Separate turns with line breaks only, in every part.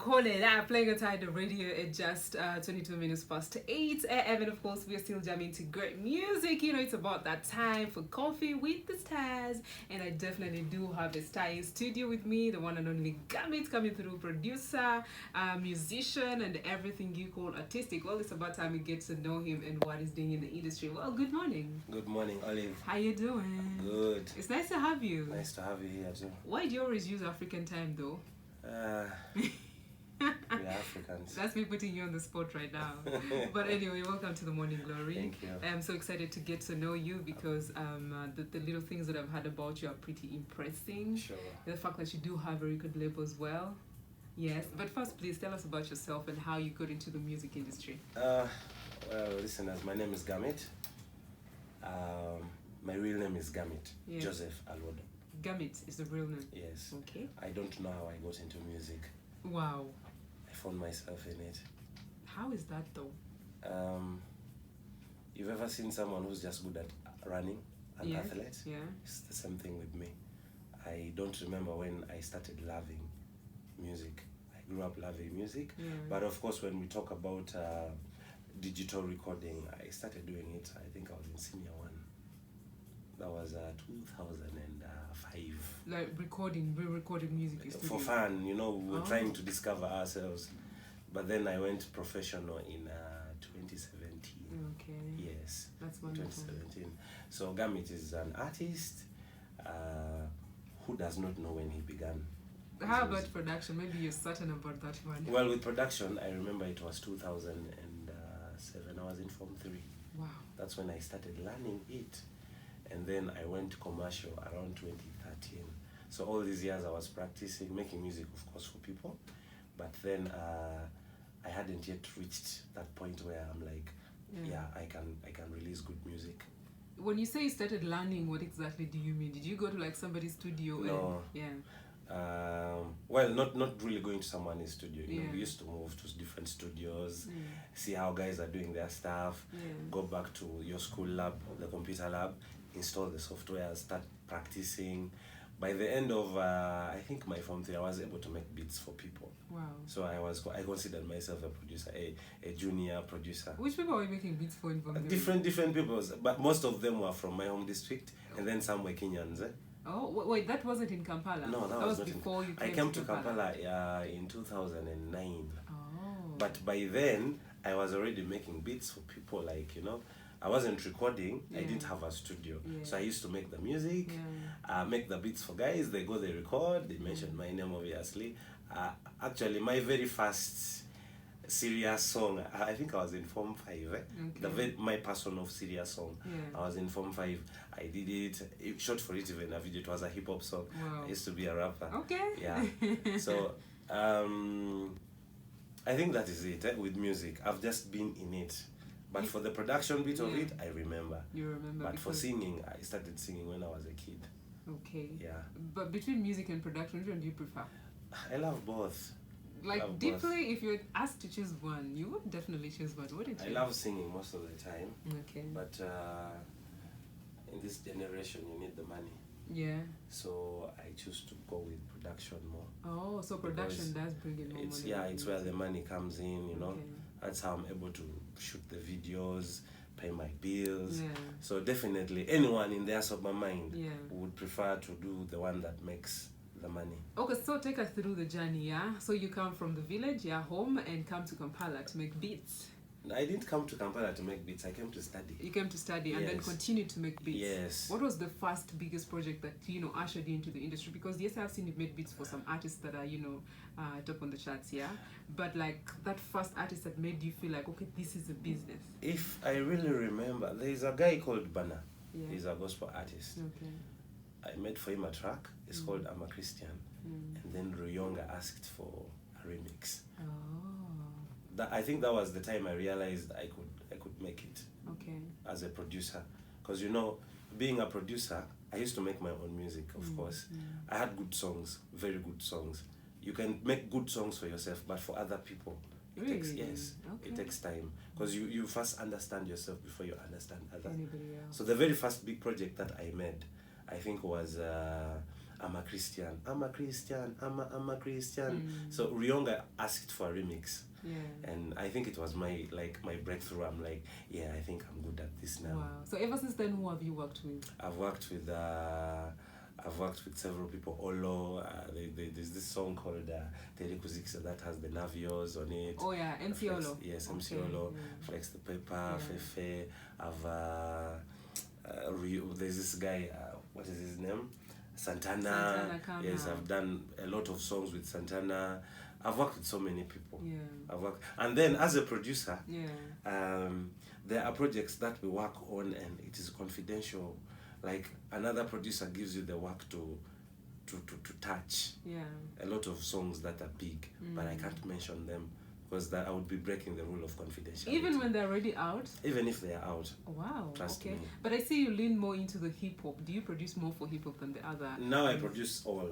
call it that. Playing a Tidle radio at just 22 minutes past 8 a.m. And of course, we're still jamming to great music. You know, it's about that time for coffee with the stars. And I definitely do have a star in studio with me, the one and only Gamit, coming through, producer, musician, and everything you call artistic. Well, it's about time we get to know him and what he's doing in the industry. Well, good morning.
Good morning, Olive.
How you doing?
Good.
It's nice to have you.
Nice to have you here too.
Why do you always use African time though?
We're Africans.
That's me putting you on the spot right now. But anyway, welcome to the Morning Glory.
Thank you.
I'm so excited to get to know you because the little things that I've heard about you are pretty impressive.
Sure.
The fact that you do have very good label as well. Yes. But first, please tell us about yourself and how you got into the music industry.
Well, listeners, my name is Gamit. My real name is Gamit.
Yeah.
Joseph Alwodo.
Gamit is the real name.
Yes.
Okay.
I don't know how I got into music.
Wow.
I found myself in it.
How is that though?
You've ever seen someone who's just good at running, an
Yeah.
athlete?
Yeah.
It's the same thing with me. I don't remember when I started loving music. I grew up loving music.
Yeah.
But of course, when we talk about digital recording, I started doing it, I think I was in senior one. That was 2005.
Like re-recording music in studio.
For fun, you know, we were
Oh.
trying to discover ourselves. But then I went professional in 2017.
Okay.
Yes,
That's wonderful.
2017. So Gamit is an artist who does not know when he began.
How
his
about
music.
production? Maybe you're certain about that one.
Well, with production, I remember it was 2007. I was in Form 3.
Wow.
That's when I started learning it. And then I went commercial around 2013. So all these years I was practicing, making music, of course, for people. But then I hadn't yet reached that point where I'm like, yeah, I can release good music.
When you say you started learning, what exactly do you mean? Did you go to like somebody's studio?
No.
And, yeah.
Well, not really going to someone's studio. You know,
Yeah.
we used to move to different studios, see how guys are doing their stuff,
Yeah.
go back to your school lab, the computer lab, install the software, start practicing. By the end of I think my Form 3, I was able to make beats for people.
Wow.
So I considered myself a producer, a junior producer.
Which people were you making beats for in Bombay?
Different people, but most of them were from my home district, and then some were Kenyans.
Oh, wait, that wasn't in Kampala?
No, that
was
was not
before you
I
came
came to Kampala in 2009.
Oh.
But by then, I was already making beats for people, like, you know, I wasn't recording, I
Yeah.
didn't have a studio.
Yeah.
So I used to make the music,
Yeah.
make the beats for guys, they go, they record, they mention my name, obviously. Actually, my very first serious song, I think I was in Form 5,
Okay.
my personal serious song.
Yeah.
I was in Form 5, I did it shot for it even a video, it was a hip-hop song.
Wow.
I used to be a rapper.
Okay.
Yeah. So, I think that is it with music. I've just been in it. But for the production bit of
Yeah.
it, I remember.
You remember?
But for
because-
singing, I started singing when I was a kid.
Okay.
Yeah.
But between music and production, which one do you prefer?
I love both.
Like
Love both.
deeply, if you're asked to choose one, you would definitely choose one, wouldn't you?
I love singing most of the time.
Okay.
But in this generation, you need the money.
Yeah.
So I choose to go with production more.
Oh, so production does bring in more money.
It's where the money comes in, you know.
Okay.
That's how I'm able to shoot the videos, pay my bills.
Yeah.
So definitely anyone in their sober mind
Yeah.
would prefer to do the one that makes the money.
Okay, so take us through the journey, yeah? So you come from the village, yeah, home, and come to Kampala to make beats.
I didn't come to Kampala to make beats, I came to study.
You came to study and then
Yes.
continue to make beats.
Yes.
What was the first biggest project that, you know, ushered you into the industry? Because yes, I've seen you made beats for some artists that are, you know, top on the charts, yeah? But like that first artist that made you feel like, okay, this is a business.
If I really remember, there is a guy called Bana.
Yeah.
He's a gospel artist.
Okay.
I made for him a track. It's called I'm a Christian. And then Ruyonga asked for a remix.
Oh.
I think that was the time I realized I could make it
Okay.
as a producer. Because, you know, being a producer, I used to make my own music, of course. I had good songs, very good songs. You can make good songs for yourself, but for other people, it takes,
Really?
yes,
Okay.
it takes time. Because you first understand yourself before you understand others.
Anybody else?
So the very first big project that I made, I think was I'm a Christian, I'm a Christian, I'm a Christian. So Rionga asked for a remix.
Yeah.
And I think it was my breakthrough. I'm like, yeah, I think I'm good at this now.
Wow. So ever since then, who have you worked with?
I've worked with several people. Olo, there's this song called Tidle that has the Navios on it.
Oh yeah, MC Olo.
Yes, MC Olo. Flex the Paper, Fefe. There's this guy, what is his name? Santana. Yes, I've done a lot of songs with Santana. I've worked with so many people.
Yeah.
And then as a producer, there are projects that we work on and it is confidential. Like another producer gives you the work to touch.
Yeah.
A lot of songs that are big, but I can't mention them because that I would be breaking the rule of confidentiality.
Even when they're already out?
Even if they are out.
Wow.
Trust me.
But I see you lean more into the hip hop. Do you produce more for hip hop than the other?
Now I produce all.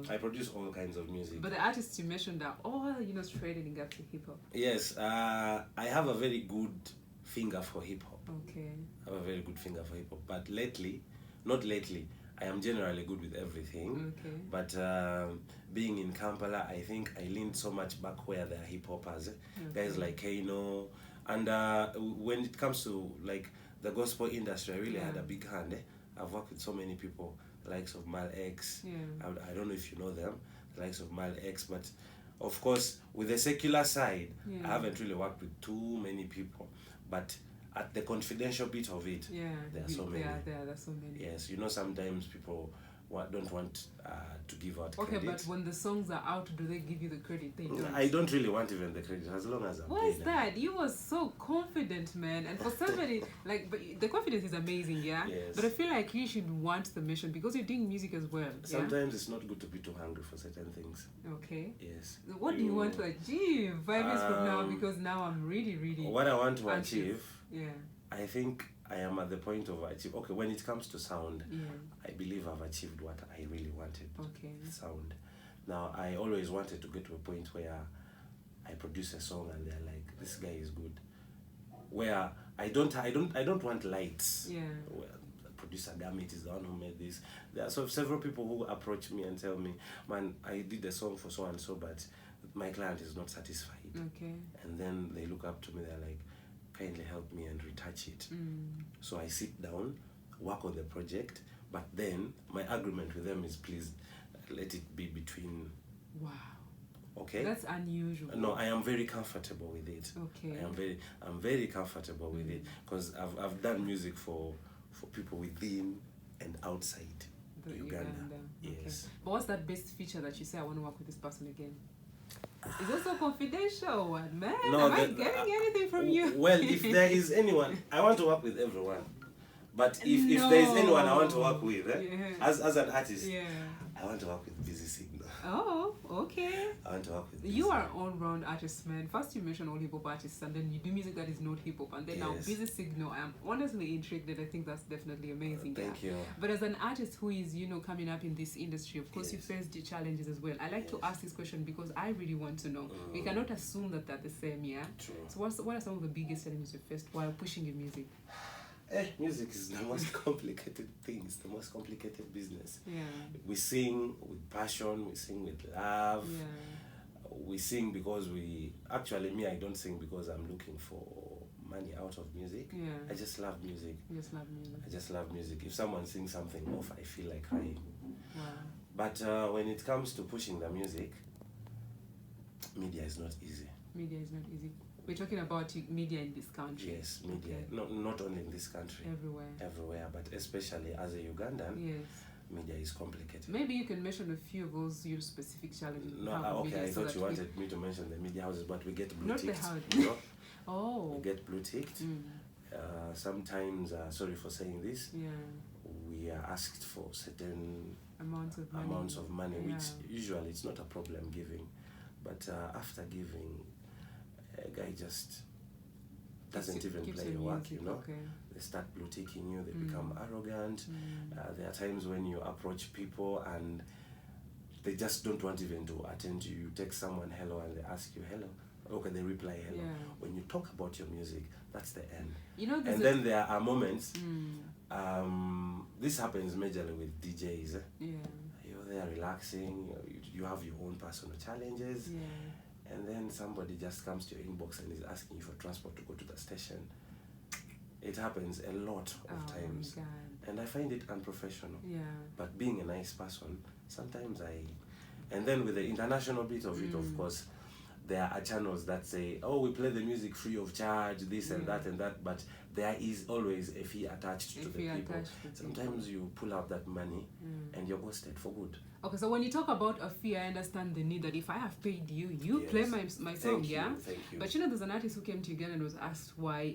I
produce all kinds of music.
But the artists you mentioned are all, straight in up to hip hop.
Yes, I have a very good finger for hip hop.
Okay.
I have a very good finger for hip hop. But not lately, I am generally good with everything.
Okay.
But being in Kampala, I think I leaned so much back where there are hip hoppers. Guys like Kano. And when it comes to like the gospel industry, I really had a big hand. I've worked with so many people. The likes of Mal X. I don't know if you know them, the likes of Mal X, but of course with the secular side, I haven't really worked with too many people. But at the confidential bit of it, there are so many.
There are so many.
Yes, sometimes people don't want to give out
credit.
Okay,
but when the songs are out, do they give you the credit? They don't.
I don't really want even the credit as long as I'm
Why is that? You were so confident, man. And for somebody, but the confidence is amazing, yeah?
Yes.
But I feel like you should want the mission because you're doing music as well.
Sometimes it's not good to be too hungry for certain things.
Okay.
Yes.
What do you want to achieve 5 years from now? Because now I'm really, really...
What I want to achieve,
yeah,
I think I am at the point of achieve. Okay, when it comes to sound, I believe I've achieved what I really wanted.
Okay.
Sound. Now, I always wanted to get to a point where I produce a song and they're like, this guy is good. Where I don't want lights.
Yeah.
Well, producer Gamit is the one who made this. There are several people who approach me and tell me, man, I did a song for so and so, but my client is not satisfied.
Okay.
And then they look up to me, they're like, kindly help me and retouch it. So I sit down, work on the project, but then my agreement with them is, please let it be between.
Wow.
Okay.
That's unusual.
No, I am very comfortable with it.
Okay.
I'm very comfortable with it because I've done music for people within and outside Uganda. Yes.
Okay. But what's that best feature that you say I want to work with this person again? Is it so confidential, one man?
No,
am I getting anything from you?
Well, if there is anyone, I want to work with everyone. But if there is anyone I want to work with, as an artist, I want to work with Busy Signal.
Oh, okay.
I want to work with
You are an all-round artist, man. First you mention all hip-hop artists, and then you do music that is not hip-hop, and then now Busy Signal. I am honestly intrigued, and I think that's definitely amazing.
Thank you.
But as an artist who is, coming up in this industry, of course you face the challenges as well. I like to ask this question because I really want to know. We cannot assume that they're the same, yeah?
True.
So what are some of the biggest challenges you faced while pushing your music?
Music is the most complicated thing. It's the most complicated business.
Yeah.
We sing with passion. We sing with love.
Yeah.
We sing because me, I don't sing because I'm looking for money out of music.
Yeah.
I just love music.
You just love music.
I just love music. If someone sings something off, I feel like crying.
Wow.
But when it comes to pushing the music, media is not easy.
Media is not easy. We're talking about media in this country.
Yes, media.
Okay.
Not only in this country.
Everywhere.
Everywhere, but especially as a Ugandan.
Yes.
Media is complicated.
Maybe you can mention a few of those your specific challenges.
No, okay, I thought you wanted me to mention the media houses, but we get blue ticked.
Not the house. Oh.
We get blue ticked. Sometimes, sorry for saying this, we are asked for certain amounts of money, which usually it's not a problem giving. But after giving, a guy just doesn't even play your work,
Okay.
They start blue ticking you, they become arrogant. There are times when you approach people and they just don't want even to attend you. You text someone hello and they ask you hello. Okay, they reply hello.
Yeah.
When you talk about your music, that's the end.
And
then there are moments, this happens majorly with DJs.
Yeah.
You're there relaxing, you have your own personal challenges,
Yeah.
and then somebody just comes to your inbox and is asking you for transport to go to the station. It happens a lot of times,
My God.
and I find it unprofessional.
Yeah.
But being a nice person, sometimes and then with the international bit of it, of course, there are channels that say, oh, we play the music free of charge, this and that, but there is always a fee attached to the people. Sometimes you pull out that money and you're ghosted for good.
Okay, so when you talk about a fee, I understand the need that if I have paid you, you play my song,
Thank
yeah?
Thank you.
But there's an artist who came to Uganda and was asked why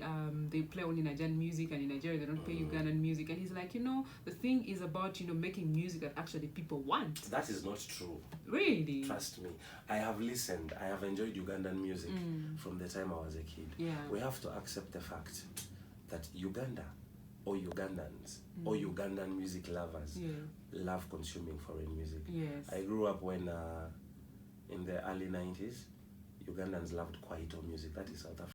they play only Nigerian music and in Nigeria they don't play Ugandan music. And he's like, the thing is about, making music that actually people want.
That is not true.
Really?
Trust me. I have listened. I have enjoyed Ugandan music from the time I was a kid.
Yeah.
We have to accept the fact that Uganda or Ugandans or Ugandan music lovers love consuming foreign music.
Yes.
I grew up when in the early 90s, Ugandans loved Kwaito music. That is South Africa.